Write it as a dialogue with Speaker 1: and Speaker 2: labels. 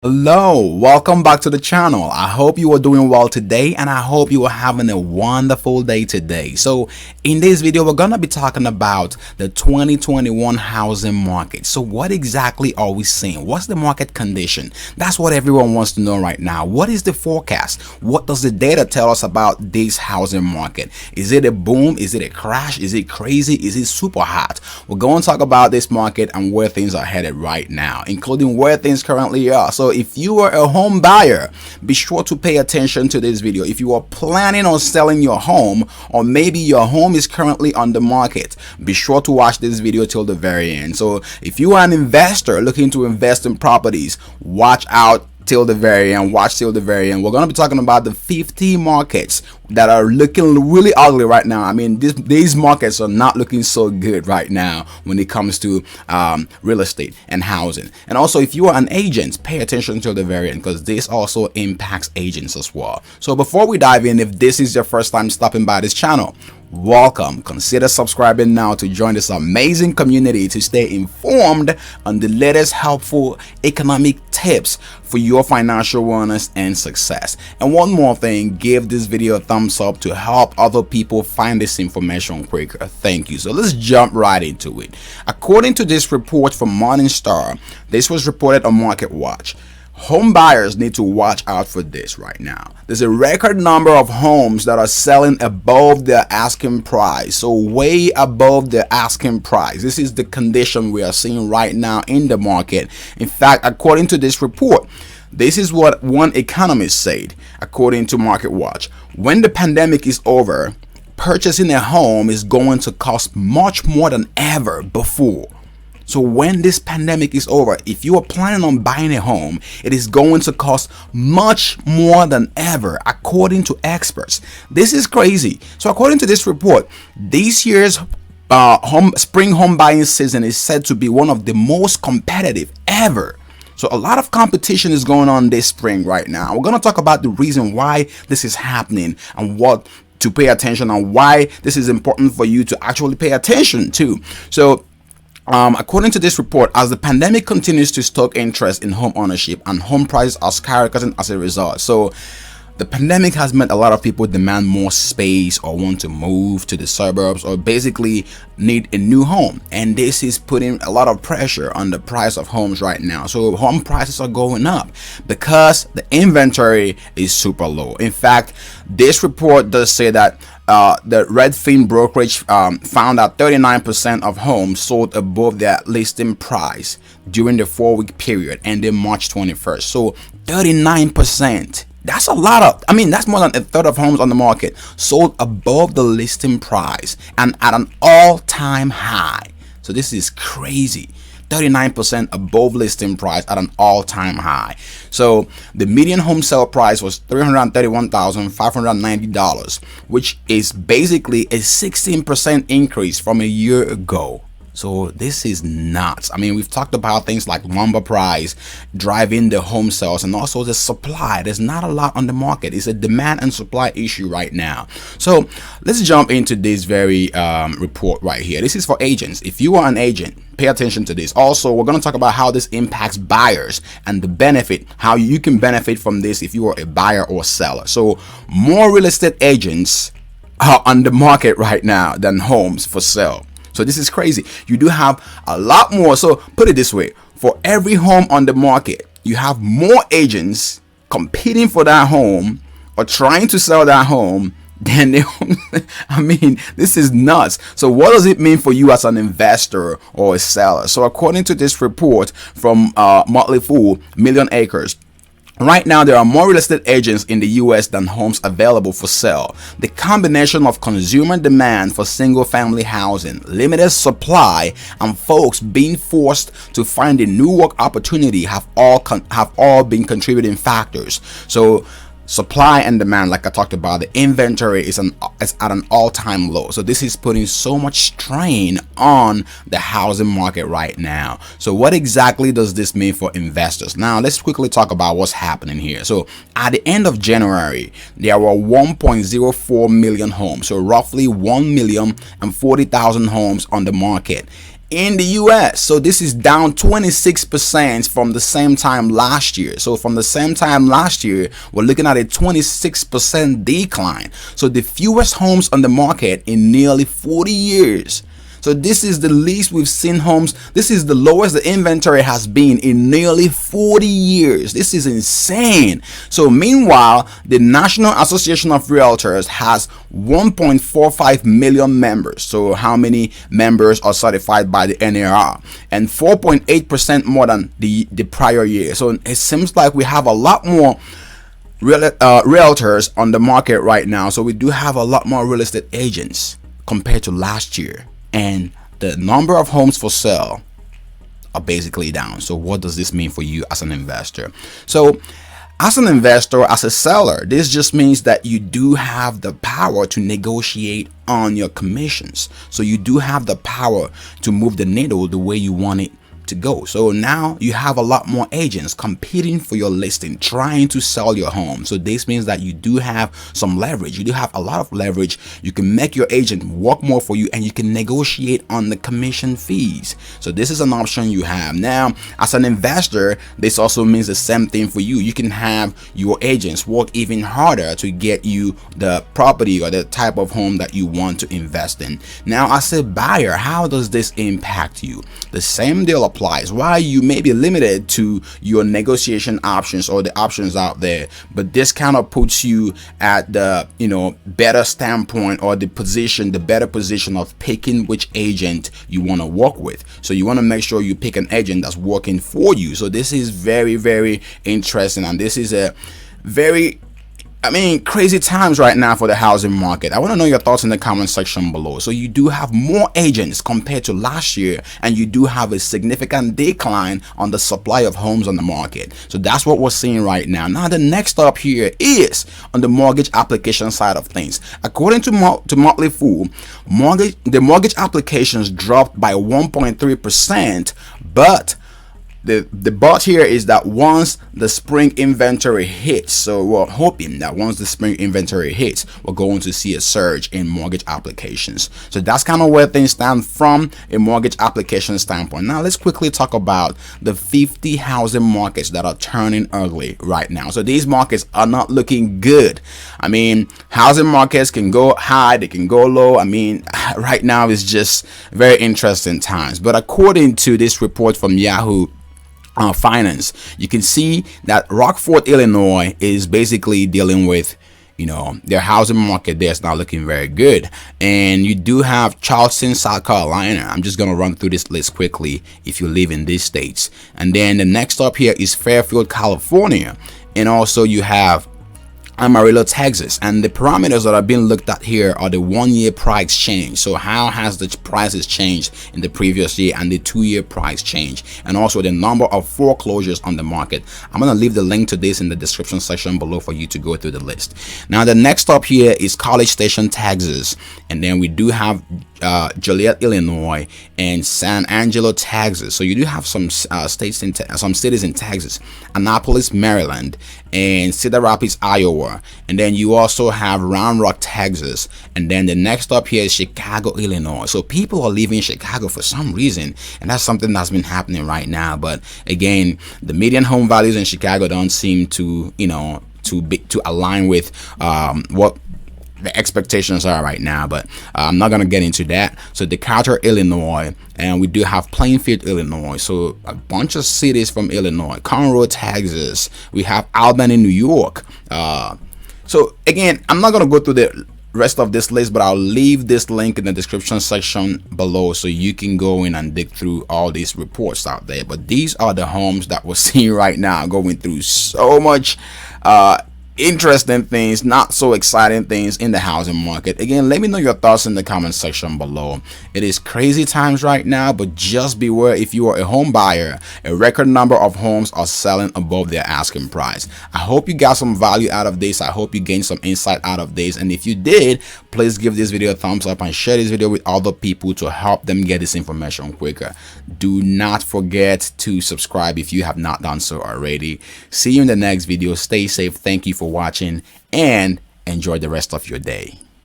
Speaker 1: Hello, welcome back to the channel. I hope you are doing well today and I hope you are having a wonderful day today. So in this video, we're going to be talking about the 2021 housing market. So what exactly are we seeing? What's the market condition? That's what everyone wants to know right now. What is the forecast? What does the data tell us about this housing market? Is it a boom? Is it a crash? Is it crazy? Is it super hot? We're going to talk about this market and where things are headed right now, including where things currently are. So if you are a home buyer, be sure to pay attention to this video. If you are planning on selling your home, or maybe your home is currently on the market, be sure to watch this video till the very end. So if you are an investor looking to invest in properties, watch out till the very end. Watch till the very end. We're going to be talking about the 50 markets that are looking really ugly right now. I mean, these markets are not looking so good right now when it comes to real estate and housing. And also, if you are an agent, pay attention till the very end, because this also impacts agents as well. So before we dive in, if this is your first time stopping by this channel, welcome. Consider subscribing now to join this amazing community to stay informed on the latest helpful economic tips for your financial wellness and success. And one more thing, give this video a thumbs up to help other people find this information quicker. Thank you. So let's jump right into it. According to this report from Morningstar, this was reported on Market Watch. Home buyers need to watch out for this right now. There's a record number of homes that are selling above their asking price, so way above the asking price. This is the condition we are seeing right now in the market. In fact, according to this report, this is what one economist said, according to Market Watch. When the pandemic is over, purchasing a home is going to cost much more than ever before. So when this pandemic is over, if you are planning on buying a home, it is going to cost much more than ever, according to experts. This is crazy. So according to this report, this year's spring home buying season is said to be one of the most competitive ever. So a lot of competition is going on this spring right now. We're going to talk about the reason why this is happening and what to pay attention and why this is important for you to actually pay attention to. So according to this report, as the pandemic continues to stoke interest in home ownership and home prices are skyrocketing as a result. So the pandemic has made a lot of people demand more space or want to move to the suburbs or basically need a new home. And this is putting a lot of pressure on the price of homes right now. So home prices are going up because the inventory is super low. In fact, this report does say that the Redfin brokerage found that 39% of homes sold above their listing price during the 4-week period ending March 21st. So 39%. That's a lot of, that's more than a third of homes on the market sold above the listing price and at an all-time high. So this is crazy. 39% above listing price at an all-time high. So the median home sale price was $331,590, which is basically a 16% increase from a year ago. So this is nuts. We've talked about things like lumber price driving the home sales and also the supply. There's not a lot on the market. It's a demand and supply issue right now. So let's jump into this very report right here. This is for agents. If you are an agent, pay attention to this. Also, we're going to talk about how this impacts buyers and the benefit, how you can benefit from this if you are a buyer or seller. So more real estate agents are on the market right now than homes for sale. So this is crazy. You do have a lot more. So put it this way, for every home on the market, you have more agents competing for that home or trying to sell that home than they this is nuts. So what does it mean for you as an investor or a seller? So according to this report from Motley Fool, Million Acres, right now, there are more real estate agents in the US than homes available for sale. The combination of consumer demand for single-family housing, limited supply, and folks being forced to find a new work opportunity have all been contributing factors. So supply and demand, like I talked about, the inventory is at an all-time low. So this is putting so much strain on the housing market right now. So what exactly does this mean for investors? Now let's quickly talk about what's happening here. So at the end of January, there were 1.04 million homes, so roughly 1,040,000 homes on the market. in the US. So this is down 26% from the same time last year. So from the same time last year, we're looking at a 26% decline. So the fewest homes on the market in nearly 40 years. So this is the least we've seen homes. This is the lowest the inventory has been in nearly 40 years. This is insane. So meanwhile, the National Association of Realtors has 1.45 million members. So how many members are certified by the NAR? And 4.8% more than the prior year. So it seems like we have a lot more realtors on the market right now. So we do have a lot more real estate agents compared to last year. And the number of homes for sale are basically down. So what does this mean for you as an investor? So as an investor, as a seller, this just means that you do have the power to negotiate on your commissions. So you do have the power to move the needle the way you want it to go. So now you have a lot more agents competing for your listing, trying to sell your home. So this means that you do have some leverage. You do have a lot of leverage. You can make your agent work more for you, and you can negotiate on the commission fees. So this is an option you have. Now, as an investor, this also means the same thing for you. You can have your agents work even harder to get you the property or the type of home that you want to invest in. Now, as a buyer, how does this impact you? The same deal applies. Why you may be limited to your negotiation options or the options out there, but this kind of puts you at the better standpoint or the better position of picking which agent you want to work with. So you want to make sure you pick an agent that's working for you. So this is very, very interesting, and this is a very crazy times right now for the housing market. I want to know your thoughts in the comment section below. So you do have more agents compared to last year, and you do have a significant decline on the supply of homes on the market. So that's what we're seeing right now. Now, the next up here is on the mortgage application side of things. According to Motley Fool, the mortgage applications dropped by 1.3%, but the but here is that once the spring inventory hits, so we're hoping that once the spring inventory hits, we're going to see a surge in mortgage applications. So that's kind of where things stand from a mortgage application standpoint. Now let's quickly talk about the 50 housing markets that are turning ugly right now. So these markets are not looking good. Housing markets can go high, they can go low. Right now is just very interesting times. But according to this report from Yahoo Finance, you can see that Rockford, Illinois is basically dealing with their housing market there is not looking very good. And you do have Charleston, South Carolina. I'm just going to run through this list quickly if you live in these states. And then the next up here is Fairfield, California. And also you have Amarillo, Texas. And the parameters that are being looked at here are the 1-year price change. So how has the prices changed in the previous year, and the 2-year price change, and also the number of foreclosures on the market. I'm going to leave the link to this in the description section below for you to go through the list. Now the next up here is College Station, Texas, and then we do have Joliet, Illinois, and San Angelo, Texas. So you do have some cities in Texas: Annapolis, Maryland, and Cedar Rapids, Iowa. And then you also have Round Rock, Texas. And then the next up here is Chicago, Illinois. So people are leaving Chicago for some reason, and that's something that's been happening right now. But again, the median home values in Chicago don't seem to to align with what the expectations are right now, but I'm not gonna get into that. So Decatur, Illinois, and we do have Plainfield, Illinois. So a bunch of cities from Illinois. Conroe, Texas. We have Albany, New York. So again, I'm not gonna go through the rest of this list, but I'll leave this link in the description section below so you can go in and dig through all these reports out there. But these are the homes that we're seeing right now, going through so much interesting things, not so exciting things in the housing market. Again, let me know your thoughts in the comment section below. It is crazy times right now, but just beware. If you are a home buyer, a record number of homes are selling above their asking price. I hope you got some value out of this. I hope you gained some insight out of this, and if you did, please give this video a thumbs up and share this video with other people to help them get this information quicker. Do not forget to subscribe if you have not done so already. See you in the next video. Stay safe. Thank you for watching, and enjoy the rest of your day.